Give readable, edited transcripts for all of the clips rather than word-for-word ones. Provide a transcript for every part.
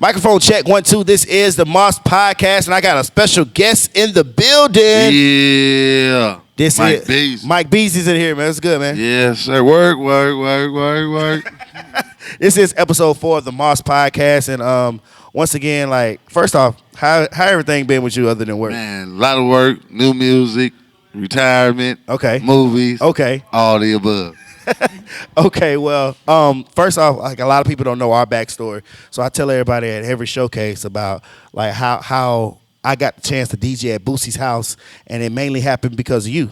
Microphone check 1 2. This is the Moss Podcast, and I got a special guest in the building. Yeah. This Mike is Beasley. Mike Beasley's in here, man. It's good, man. Yes, sir. Work. This is episode 4 of the Moss Podcast, and once again, like, first off, how everything been with you other than work? Man, a lot of work, new music, retirement, Okay. movies, Okay. all the above. Okay, well, first off, like, a lot of people don't know our backstory, so I tell everybody at every showcase about like how I got the chance to DJ at Boosie's house, and it mainly happened because of you.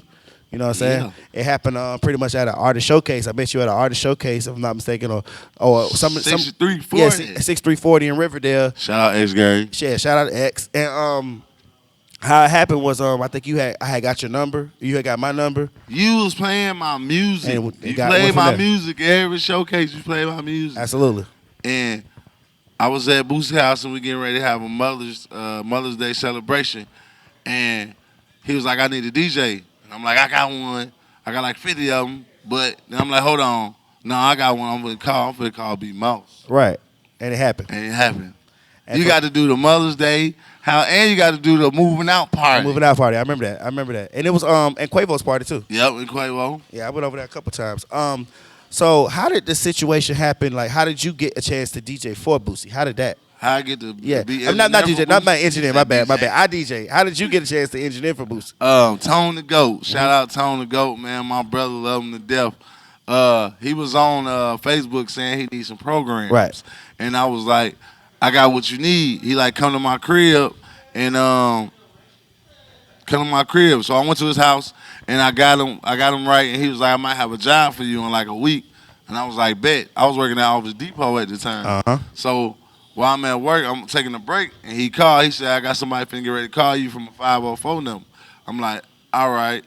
You know what I'm saying? Yeah. It happened pretty much at an artist showcase. I met you at an artist showcase, if I'm not mistaken, or some 6340. Yeah, 6340 in Riverdale. Shout out X Gang. Yeah, shout out to X. And how it happened was I think I had got your number. You had got my number. You was playing my music. And You got played one from my there. music every showcase. You played my music. Absolutely. And I was at Boosie's house and we getting ready to have a Mother's Day celebration. And he was like, I need a DJ. And I'm like, I got one. I got like 50 of them. But then I'm like, hold on. No, I got one. I'm finna call B Moss. Right. And it happened. And it happened. You got to do the Mother's Day. And you got to do the moving out party. Moving out party. I remember that. And it was and Quavo's party too. Yep, in Quavo. Yeah, I went over there a couple times. So how did the situation happen? Like, how did you get a chance to DJ for Boosie? How did that? How I get to Yeah, be I'm not DJ, not my Boosie? engineer. My bad. I DJ. How did you get a chance to engineer for Boosie? Tone the Goat. Shout out Tone the Goat, man. My brother love him to death. He was on Facebook saying he needs some programs. Right. And I was like, I got what you need. He like, come to my crib and come to my crib. So I went to his house and I got him right, and he was like, I might have a job for you in like a week. And I was like, bet. I was working at Office Depot at the time. Uh-huh. So while I'm at work, I'm taking a break, and he called. He said, I got somebody finna get ready to call you from a 504 number. I'm like, all right.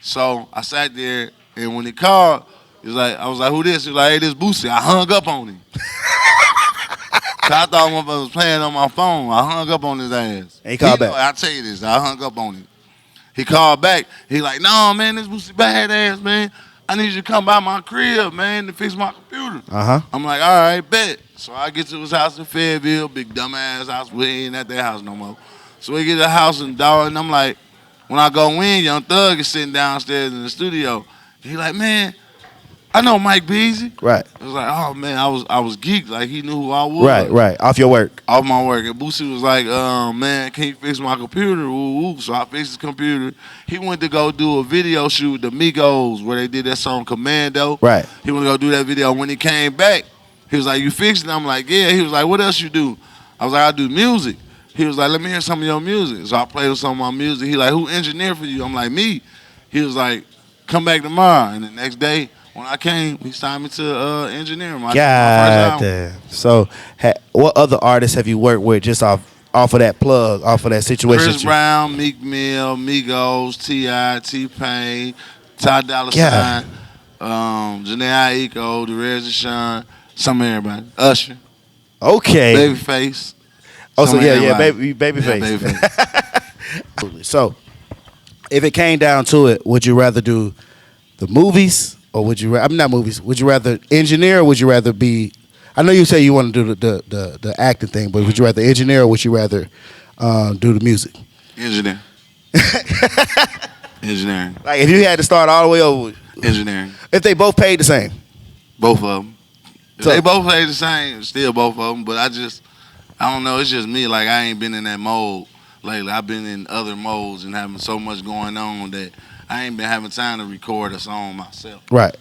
So I sat there, and when he called, I was like, who this? He was like, hey, this Boosie. I hung up on him. I thought one was playing on my phone. I hung up on his ass. And he called back. I'll tell you this. I hung up on him. He called back. He like, no, man, this Boosie badass, man. I need you to come by my crib, man, to fix my computer. Uh-huh. I'm like, all right, bet. So I get to his house in Fayetteville, big dumbass house. We ain't at that house no more. So we get to the house in Dawson, and I'm like, when I go in, Young Thug is sitting downstairs in the studio. He like, man, I know Mike Beasley. Right. I was like, oh man, I was geeked. Like he knew who I was. Right. Off your work. Off my work. And Boosie was like, man, can you fix my computer? Ooh. So I fixed his computer. He went to go do a video shoot with the Migos where they did that song Commando. Right. He went to go do that video. When he came back, he was like, you fixed it? I'm like, yeah. He was like, what else you do? I was like, I do music. He was like, let me hear some of your music. So I played with some of my music. He like, who engineered for you? I'm like, me. He was like, come back tomorrow. And the next day, when I came, he signed me to engineer my first album. Damn. So, what other artists have you worked with just off of that plug, off of that situation? Chris Brown, Meek Mill, Migos, T.I., T-Pain, Ty Dolla $ign, Janae Aiko, The Rez Deshaun, some of everybody. Usher. Okay. Babyface. Oh, so Babyface. Babyface. So, if it came down to it, would you rather do the movies? Or would you? I'm not movies. Would you rather engineer, or would you rather be? I know you say you want to do the acting thing, but would you rather engineer, or would you rather do the music? Engineer. Engineering. Like if you had to start all the way over. Engineering. If they both paid the same. Both of them. If So- they both paid the same, still both of them. But I don't know. It's just me. Like I ain't been in that mode lately. I've been in other modes and having so much going on that I ain't been having time to record a song myself. Right.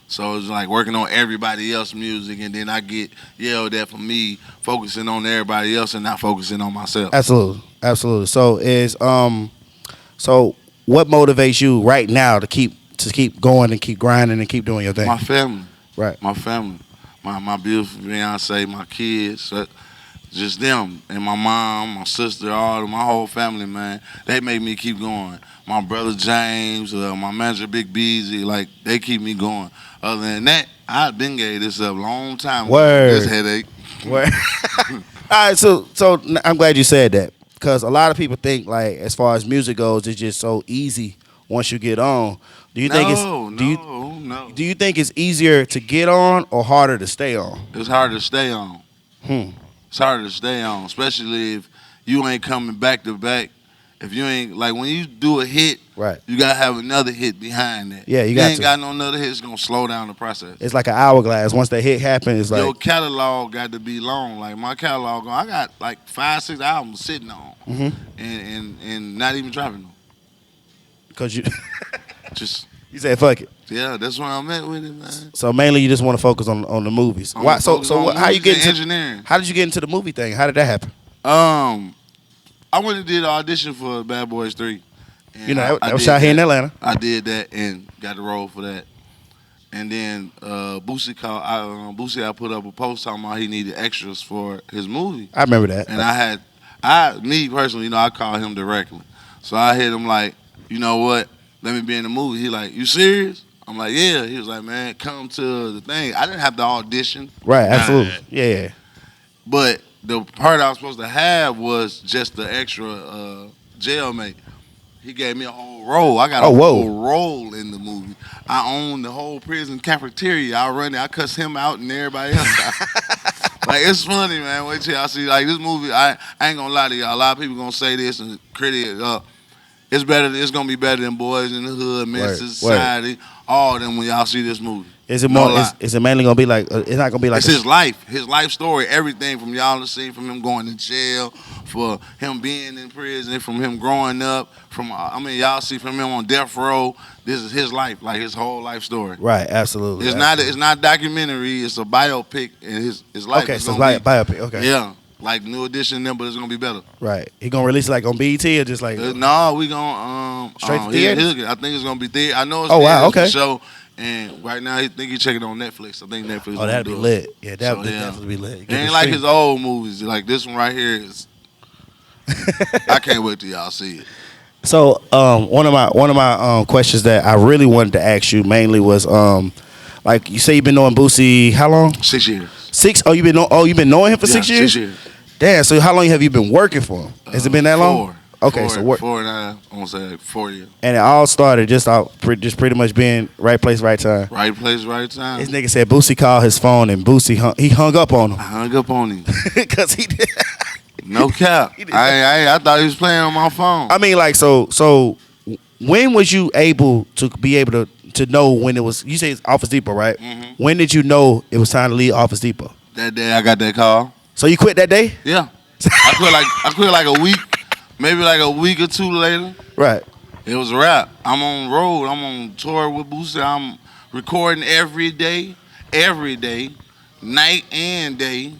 So it's like working on everybody else's music, and then I get yelled at for me focusing on everybody else and not focusing on myself. Absolutely. So so what motivates you right now to keep going and keep grinding and keep doing your thing? My family. Right. My family. My beautiful fiance, my kids, just them, and my mom, my sister, my whole family, man. They make me keep going. My brother James, my manager Big Beezy, like they keep me going. Other than that, I've been gave this up a long time. Word. This headache. Word. All right, so I'm glad you said that because a lot of people think like as far as music goes, it's just so easy once you get on. Do you think No. Do you think it's easier to get on or harder to stay on? It's harder to stay on. It's harder to stay on, especially if you ain't coming back to back. If you ain't like when you do a hit, Right. you gotta have another hit behind that. Yeah, you If got ain't to. got no another hit, it's gonna slow down the process. It's like an hourglass. Once that hit happens, it's Your like catalog got to be long. Like my catalog, I got like 5, 6 albums sitting on, and not even dropping them. because you Just you said fuck it. yeah, that's where I'm at with it, man. So mainly you just want to focus on the movies. I'm Why? So focused on how you movies get and into engineering? How did you get into the movie thing? How did that happen? I went and did an audition for Bad Boys 3. And You know, that was did shot here in Atlanta. I did that and got the role for that. And then Boosie called. Boosie, I put up a post talking about he needed extras for his movie. I remember that. And me personally, I called him directly. So I hit him like, you know what? Let me be in the movie. He like, you serious? I'm like, yeah. He was like, man, come to the thing. I didn't have to audition. Right, absolutely. Yeah. But the part I was supposed to have was just the extra jailmate. He gave me a whole role. I got a whole role in the movie. I own the whole prison cafeteria. I run it. I cuss him out and everybody else out. Like, it's funny, man. Wait till y'all see. Like, this movie, I ain't gonna lie to y'all. A lot of people gonna say this and critic it up. It's better. It's gonna be better than Boys in the Hood, Men's Society, all of them when y'all see this movie. Is it more? Is it mainly gonna be like? It's not gonna be like. It's his life story. Everything from y'all to see, from him going to jail, for him being in prison, from him growing up, y'all see from him on death row. This is his life, like his whole life story. Right, absolutely. It's not documentary. It's a biopic and his life. Okay, so it's biopic. Okay. Yeah, like New Edition, them, but it's gonna be better. Right. He gonna release it like on BET or just like? No, we gonna straight to theater. I think it's gonna be theater. I know it's okay. show. And right now, he think he checking on Netflix. I think Netflix. Oh, that'd be lit. Yeah, that would definitely be lit. It ain't like his old movies. Like this one right here is. I can't wait till y'all see it. So, one of my questions that I really wanted to ask you mainly was, like you say you've been knowing Boosie how long? 6 years. 6? Oh, you've been knowing him for 6 years? 6 years. Damn. So how long have you been working for him? Has it been that long? 4. Okay, so work. 4 and I want to say like 4 years. And it all started just pretty much being right place, right time. Right place, right time. This nigga said Boosie called his phone and Boosie hung up on him. I hung up on him. Because he did. No cap. I thought he was playing on my phone. I mean, like, so when was you able to know when it was? You say it's Office Depot, right? Mm-hmm. When did you know it was time to leave Office Depot? That day I got that call. So you quit that day? Yeah. I quit like a week, maybe like a week or two later. Right. It was a wrap. I'm on road. I'm on tour with Boosie. I'm recording every day, night and day.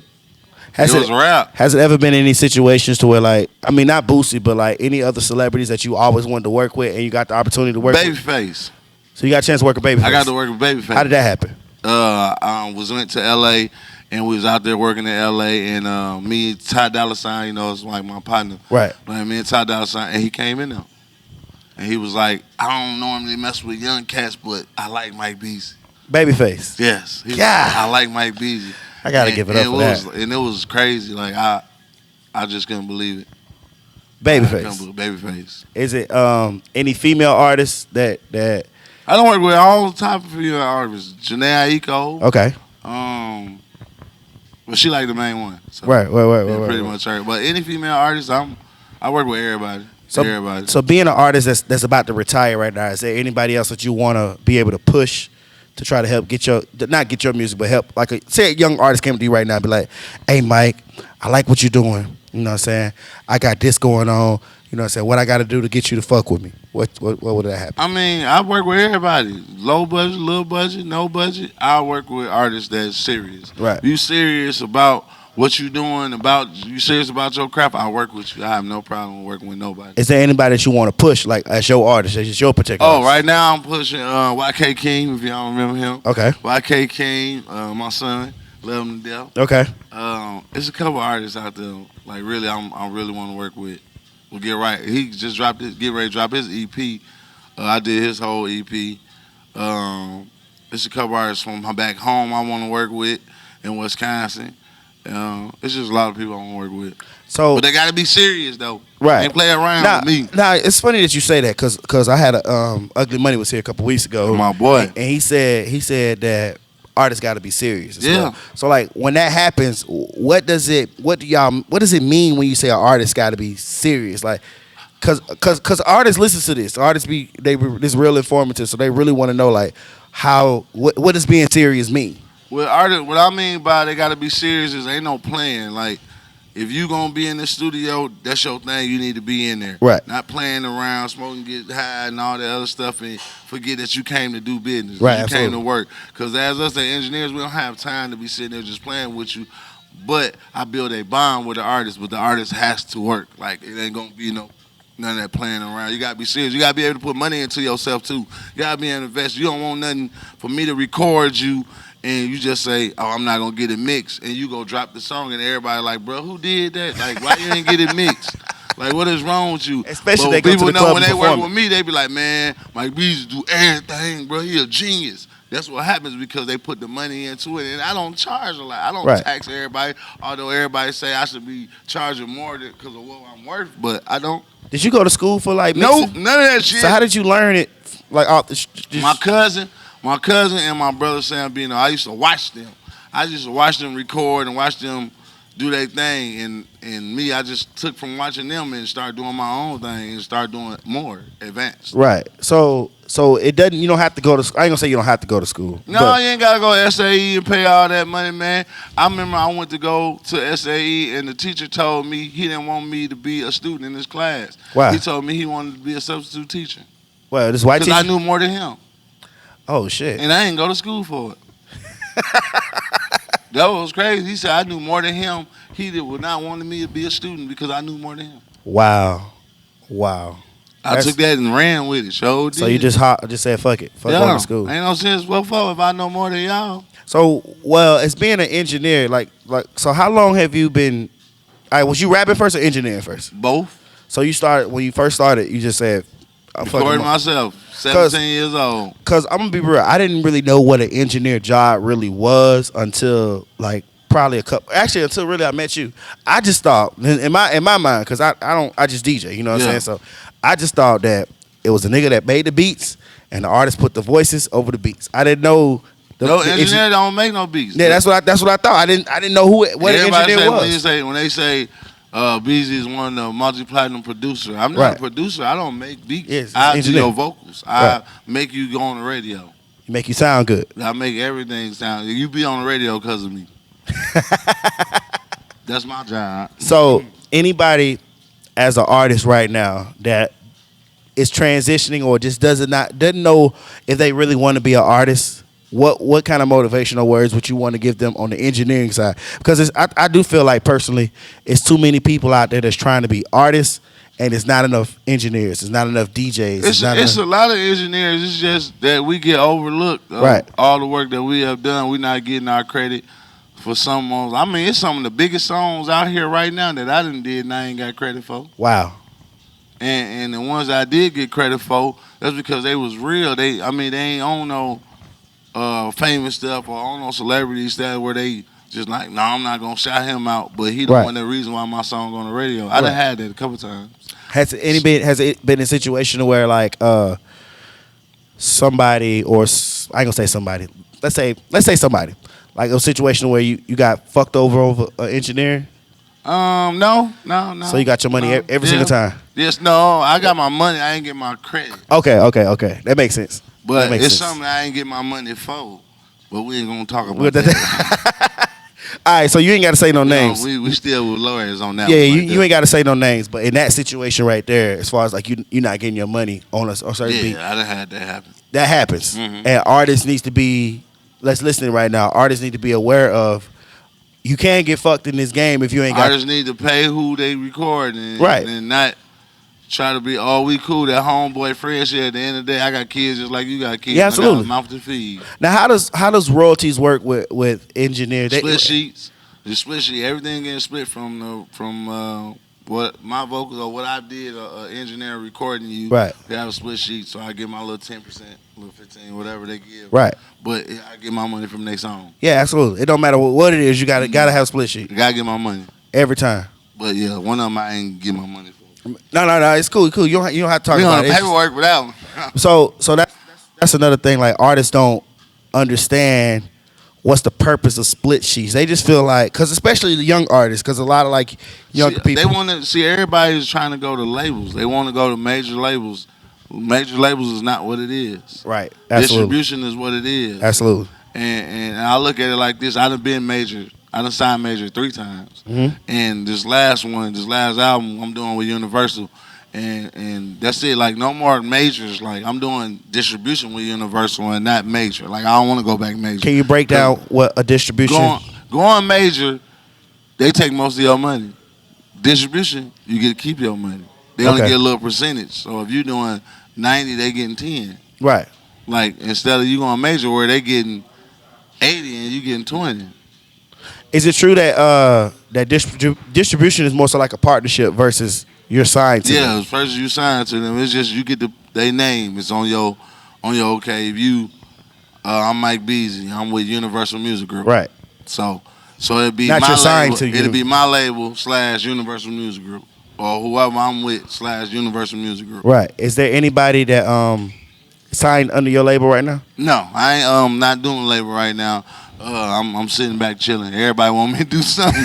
It was a wrap. Has it ever been any situations to where, like, I mean, not Boosie, but like any other celebrities that you always wanted to work with and you got the opportunity to work with? Babyface. So you got a chance to work with Babyface? I got to work with Babyface. How did that happen? Went to L.A. and we was out there working in L.A. and me and Ty Dolla $ign, it's like my partner. Right. Like me and Ty Dolla $ign, and he came in there. And he was like, I don't normally mess with young cats, but I like Mike Beasley. Babyface? Yes. Yeah. I like Mike Beasley. I gotta give it up for that. And it was crazy. Like I just couldn't believe it. Babyface. Babyface. Is it any female artists that? I don't work with all type of female artists. Janae Aiko. Okay. But she like the main one. So Right. Pretty much her. But any female artist, I work with everybody. So being an artist that's about to retire right now, is there anybody else that you want to be able to push to try to help not get your music, but help, like, say a young artist came to you right now and be like, hey, Mike, I like what you're doing. You know what I'm saying? I got this going on. You know what I'm saying? What I got to do to get you to fuck with me? What would that happen? I mean, I work with everybody. Low budget, little budget, no budget. I work with artists that's serious. Right. You serious about what you doing, you serious about your craft, I work with you. I have no problem working with nobody. Is there anybody that you want to push, like, as your artist, as your particular artist? Right now I'm pushing YK King, if y'all remember him. Okay. YK King, my son, love him to death. Okay. There's a couple artists out there, like, really, I really want to work with. Well, Get Right. He just get ready to drop his EP. I did his whole EP. There's a couple artists from back home I want to work with in Wisconsin. It's just a lot of people I want to work with. But they got to be serious, though. Right. They play around with me. Nah, it's funny that you say that because I had Ugly Money was here a couple weeks ago. My boy. And he said that artists got to be serious. As Yeah. well. So like when that happens, what does it mean when you say an artist got to be serious? Like, cause artists listen to this. Artists this real informative, so they really want to know like what does being serious mean? With artists, what I mean by they gotta be serious is ain't no playing. Like, if you gonna be in the studio, that's your thing. You need to be in there. Right. Not playing around, smoking, get high, and all that other stuff, and forget that you came to do business. Right, You absolutely. came to work. Because as us, the engineers, we don't have time to be sitting there just playing with you. But I build a bond with the artist, but the artist has to work. Like, it ain't gonna be none of that playing around. You gotta be serious. You gotta be able to put money into yourself too. You gotta be an investor. You don't want nothing for me to record you and you just say, "Oh, I'm not gonna get it mixed," and you go drop the song and everybody like, "Bro, who did that? Like, why you ain't get it mixed? Like, what is wrong with you?" Especially but they go to people the know club when and they work perform with me, they be like, "Man, Mike Beasley do everything, bro. He a genius." That's what happens because they put the money into it, and I don't charge a lot. I don't Right. tax everybody, although everybody say I should be charging more because of what I'm worth, but I don't. Did you go to school for like Nope, mixing? none of that shit. So how did you learn it? Like off the My cousin and my brother Sam Bino, I used to watch them. I used to watch them record and watch them do their thing. And me, I just took from watching them and started doing my own thing and started doing more advanced. Right. So it doesn't. You don't have to go to. I ain't gonna say you don't have to go to school. No, but- you ain't gotta go to SAE and pay all that money, man. I remember I went to go to SAE and the teacher told me he didn't want me to be a student in his class. Why? He told me he wanted to be a substitute teacher. Well, this white Because teacher. I knew more than him. Oh shit. And I didn't go to school for it. That was crazy. He said I knew more than him. He would not want me to be a student because I knew more than him. Wow. I took that and ran with it. So you just said fuck it. Fuck going to school. Ain't no sense. What for if I know more than y'all? So as being an engineer, like so how long have you been? Was you rapping first or engineering first? Both. So you started when you first started. You just said, "I'm fucking Recording myself. 17 years old. Cause I'm gonna be real, I didn't really know what an engineer job really was until like probably until really I met you. I just thought in my mind, cause I just DJ, you know what I'm saying? So I just thought that it was a nigga that made the beats and the artist put the voices over the beats. I didn't know No engineer don't make no beats. Yeah, that's what I thought. I didn't know what an engineer was. When they say Beezy is one of the multi-platinum producers. I'm not Right. a producer. I don't make beats. Yes, I do engineer. your vocals. I make you go on the radio. You make you sound good. I make everything sound. You be on the radio because of me. That's my job. So anybody as an artist right now that is transitioning or just doesn't know if they really want to be an artist, what kind of motivational words would you want to give them on the engineering side? Because I do feel like personally, it's too many people out there that's trying to be artists, and it's not enough engineers, it's not enough DJs. It's a lot of engineers. It's just that we get overlooked. Right. All the work that we have done, we're not getting our credit for some songs. I mean, it's some of the biggest songs out here right now that I done did and I ain't got credit for. Wow. And the ones I did get credit for, that's because they was real. They ain't on no famous stuff or on no celebrity stuff where they just like, no, I'm not gonna shout him out, but he the Right. one the reason why my song on the radio. I done had that a couple times. Has it been a situation where like somebody or I ain't gonna say somebody. Let's say somebody. Like a situation where you got fucked over engineering. No. So you got your money every single time. Yes, no, I got my money. I ain't get my credit. Okay. That makes sense. But That makes it's sense. something I ain't get my money for. But we ain't gonna talk about that. All right, so you ain't got to say no names. We still with lawyers on that. Yeah, one you ain't got to say no names. But in that situation right there, as far as like you're not getting your money on a certain beat, Yeah, I done had that happen. that happens. Mhm. And artists needs to be. Let's listen right now. Artists need to be aware of. You can't get fucked in this game if you ain't got. Artists need to pay who they record and, Right. and not try to be, oh, we cool, that homeboy friend shit. At the end of the day, I got kids just like you got kids. Yeah, I got absolutely. a mouth to feed. Now, how does royalties work with engineers? Split sheets. The split sheet. Everything getting split from what my vocals or what I did, engineer recording you. Right. They have a split sheet, so I get my little 10%, little 15, whatever they give. Right. But I get my money from their song. Yeah, absolutely. It don't matter what it is. You gotta have a split sheet I gotta get my money. every time. But yeah, one of them I ain't get my money for. No. It's cool. You don't have to talk We about on it. the It's just- paperwork for that one. So that's another thing. Like artists don't understand what's the purpose of split sheets? They just feel like, because especially the young artists, because a lot of like young people. They want to see everybody's trying to go to labels. They want to go to major labels. Major labels is not what it is. Right. Absolutely. Distribution is what it is. Absolutely. And I look at it like this. I done been major. I done signed major 3 times. Mm-hmm. And this last album, I'm doing with Universal. And that's it. Like, no more majors. Like, I'm doing distribution with Universal and not major. Like, I don't want to go back major. Can you break down what a distribution? Going major, they take most of your money. Distribution, you get to keep your money. They only get a little percentage. So if you're doing 90, they getting 10. Right. Like, instead of you going major where they getting 80 and you getting 20. Is it true that distribution is more so like a partnership versus you're signed to them? Yeah, first you sign to them. It's just you get their name. It's on your okay. If you, I'm Mike Beasley. I'm with Universal Music Group. Right. So it'd be not my your sign label. to you. It'd be my label / Universal Music Group, or whoever I'm with / Universal Music Group. Right. Is there anybody that signed under your label right now? No, I ain't not doing label right now. I'm sitting back chilling. Everybody want me to do something.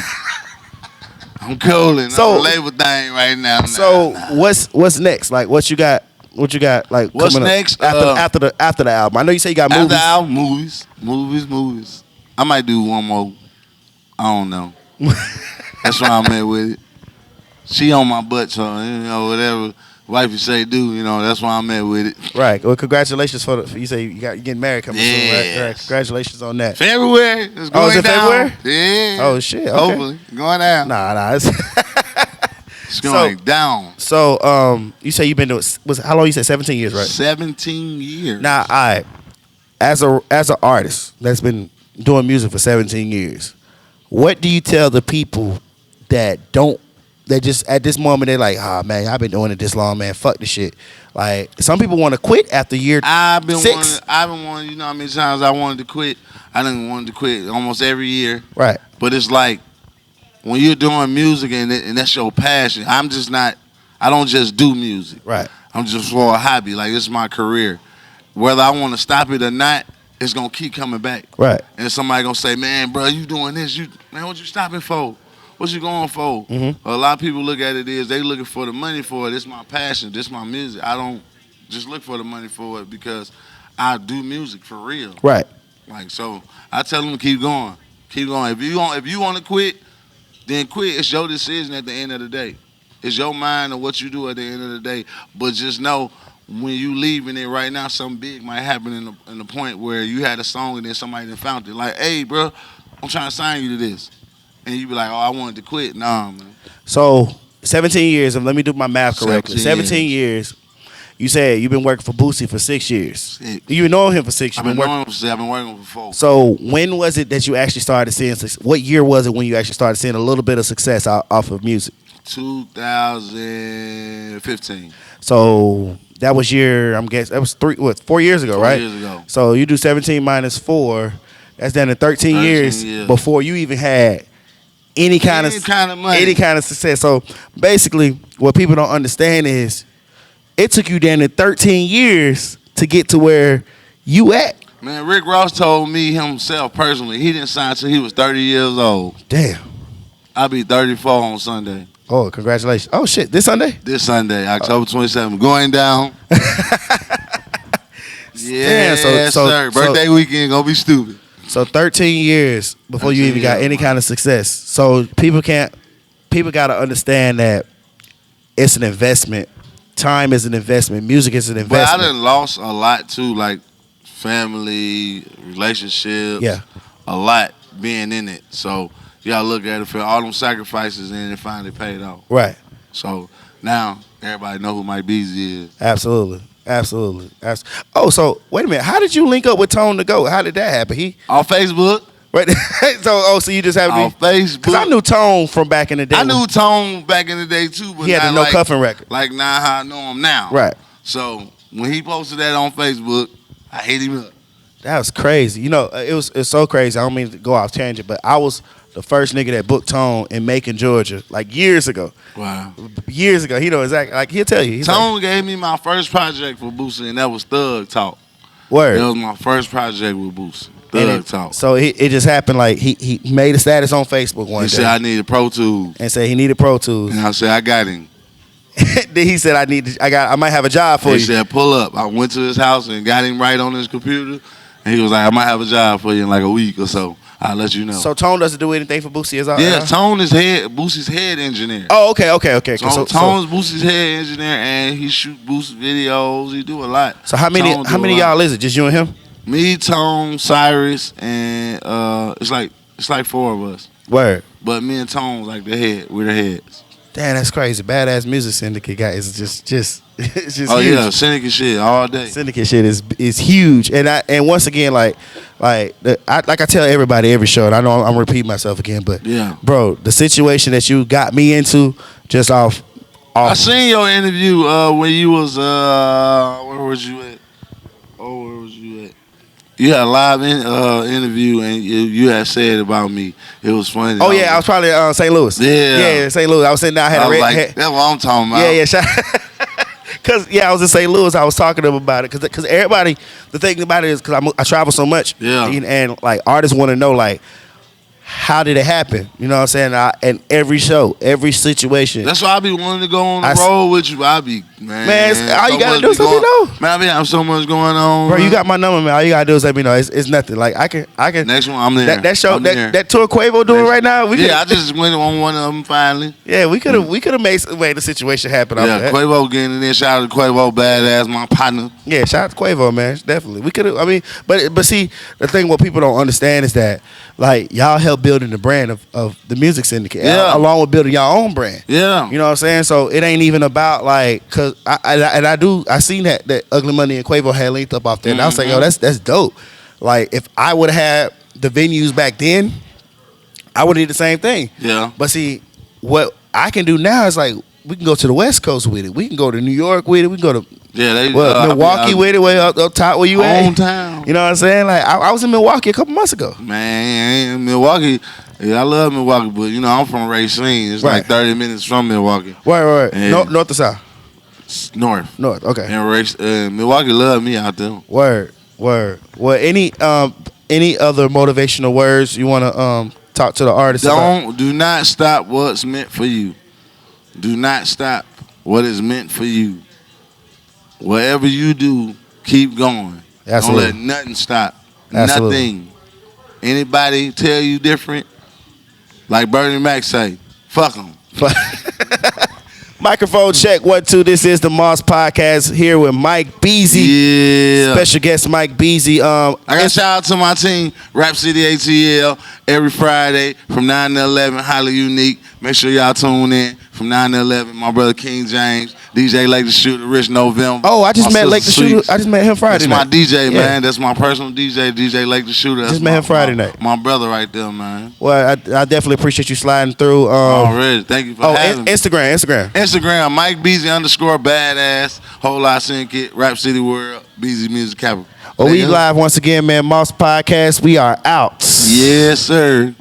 I'm cooling. So I'm a label thing right now. So what's next? Like what you got? What you got? Like what's coming next after the album? I know you say you got movies. After the album, movies. I might do one more. I don't know. That's why I'm at with it. She on my butt, so whatever wifey say do. That's why I'm at with it. Right. Well, congratulations for you say you getting married coming soon. Right? Congratulations on that. February. It's going is it down. February? Yeah. Oh shit. Okay. Hopefully going down. Nah. It's going down. So you say you've been doing how long? You said 17 years, right? 17 years. Now, as an artist that's been doing music for 17 years, what do you tell the people that just at this moment they're like, man, I've been doing it this long, man, fuck this shit. Like some people want to quit after year 6. I've been wanting, you know how many times I wanted to quit. I done wanted to quit almost every year. Right. But it's like when you're doing music and that's your passion, I don't just do music. Right. I'm just for a hobby. Like, it's my career. Whether I want to stop it or not, it's going to keep coming back. Right. And somebody going to say, man, bro, you doing this. Man, what you stopping for? What you going for? Mm-hmm. A lot of people look at it as they looking for the money for it. It's my passion. This my music. I don't just look for the money for it because I do music for real. Right. Like, so I tell them to keep going. Keep going. If you want to quit, then quit. It's your decision at the end of the day. It's your mind and what you do at the end of the day. But just know when you leaving it right now, something big might happen in the point where you had a song and then somebody done found it. Like, hey, bro, I'm trying to sign you to this. And you be like, oh, I wanted to quit. Nah, man. So 17 years, and let me do my math correctly. 17 years. You said you've been working for Boosie for 6 years. 6. You've been knowing him for 6. I've been working for 4. So when was it that you actually started seeing? What year was it when you actually started seeing a little bit of success off of music? 2015. So that was that was 4 years ago, right? 4 years ago. So you do 17 minus 4. That's down to 13 years before you even had any kind of money, any kind of success. So basically, what people don't understand is it took you down to 13 years to get to where you at. Man, Rick Ross told me himself personally, he didn't sign till he was 30 years old. Damn. I'll be 34 on Sunday. Oh, congratulations. Oh, shit. This Sunday? This Sunday, October 27th. Going down. Yeah, sir. Birthday weekend gonna be stupid. So 13 years before you even got any kind of success. So people got to understand that it's an investment. Time is an investment. Music is an investment. But I done lost a lot too, like family, relationships. Yeah. A lot being in it. So you gotta look at it for all them sacrifices and it finally paid off. Right. So now everybody know who Mike Beasley is. Absolutely. Oh, so wait a minute. How did you link up with Tone to Go? How did that happen? On Facebook. Right. So you just have on Facebook. Because I knew Tone from back in the day. I knew Tone back in the day too, but he had the No Cuffin' record. Like now how I know him now. Right. So when he posted that on Facebook, I hit him up. That was crazy. It's so crazy. I don't mean to go off tangent, but I was the first nigga that booked Tone in Macon, Georgia, like years ago. Wow. Years ago. He know exactly. Like he'll tell you. Tone gave me my first project for Boosie, and that was Thug Talk. Word. That was my first project with Boosie. Thug talk. So it just happened like he made a status on Facebook one He day. said I needed Pro Tools. And said he needed Pro Tools. And I said I got him. Then he said I might have a job for He you. said pull up. I went to his house and got him right on his computer. And he was like, I might have a job for you in like a week or so. I'll let you know. So Tone doesn't do anything for Boosie? Yeah, Tone is Boosie's head engineer. Oh, okay. So Tone's Boosie's head engineer, and he shoot Boosie videos. He do a lot. So how many of y'all is it? Just you and him? Me, Tone, Cyrus, and it's like 4 of us. Word. But me and Tone like the head. We're the heads. Damn, that's crazy. Badass Music Syndicate guy is just it's just Oh huge. yeah, Syndicate shit all day. Syndicate shit is huge, and once again, like I tell everybody every show, and I know I'm repeating myself again, but Yeah. bro, the situation that you got me into just off. I seen your interview when you was where was you at? Oh, where was you at? You had a live interview and you had said about me. It was funny. Oh yeah, I was probably St. Louis. Yeah, St. Louis. I was sitting there. I had I a was red. like, that's what I'm talking about. Yeah. Cause I was in St. Louis. I was talking to them about it. Cause everybody, the thing about it is, cause I travel so much. Yeah. And like artists want to know like, how did it happen? You know what I'm saying? And every show, every situation. That's why I be wanting to go on the road with you. I be man, all you gotta do is let me know. Man, I be having so much going on. Bro, you got my number, man. All you gotta do is let me know. It's nothing. Like I can. Next one, I'm there. That show, I'm there. that tour Quavo doing right now. I just went on one of them finally. Yeah, we could have made the situation happen. Yeah, Quavo getting in there. Shout out to Quavo, badass, my partner. Yeah, shout out to Quavo, man. Definitely. We could have, I mean, but see, the thing what people don't understand is that, like, y'all helped building the brand of the Music Syndicate, along with building y'all own brand. Yeah. You know what I'm saying? So it ain't even about, like, cause I seen that Ugly Money and Quavo had linked up off there, and I was like, yo, that's dope. Like, if I would have had the venues back then, I would have did the same thing. Yeah. But see, what I can do now is, like, we can go to the West Coast with it. We can go to New York with it. We can go to Milwaukee with it, way up top where you at. Hometown. You know what I'm saying? Like I was in Milwaukee a couple months ago. Man, Milwaukee. Yeah, I love Milwaukee, but you know I'm from Racine. It's like 30 minutes from Milwaukee. Right. North or south? North. Okay. And Milwaukee love me out there. Word. Well, any other motivational words you want to talk to the artists about? Do not stop what's meant for you. Do not stop what is meant for you. Whatever you do, keep going. Absolutely. Don't let nothing stop. Absolutely. Nothing. Anybody tell you different, like Bernie Mac say, fuck them. Microphone check 1 2. This is the Moss Podcast here with Mike Beasley. Yeah. Special guest Mike Beasley. I got shout out to my team, Rap City ATL, every Friday from 9 to 11, highly unique. Make sure y'all tune in from 9 to 11. My brother King James, DJ Lake the Shooter, Rich November. Oh, I just met Lake the Shooter. I just met him Friday night. That's my DJ, man. That's my personal DJ, DJ Lake the Shooter. That's just met him Friday night. My brother right there, man. Well, I definitely appreciate you sliding through. Already. Thank you for having me. Instagram, Mike Beasley _badass, Whole Lot Syndicate, Rap City World, Beasley Music Capital. Well, we live once again, man. Moss Podcast. We are out. Yes, sir.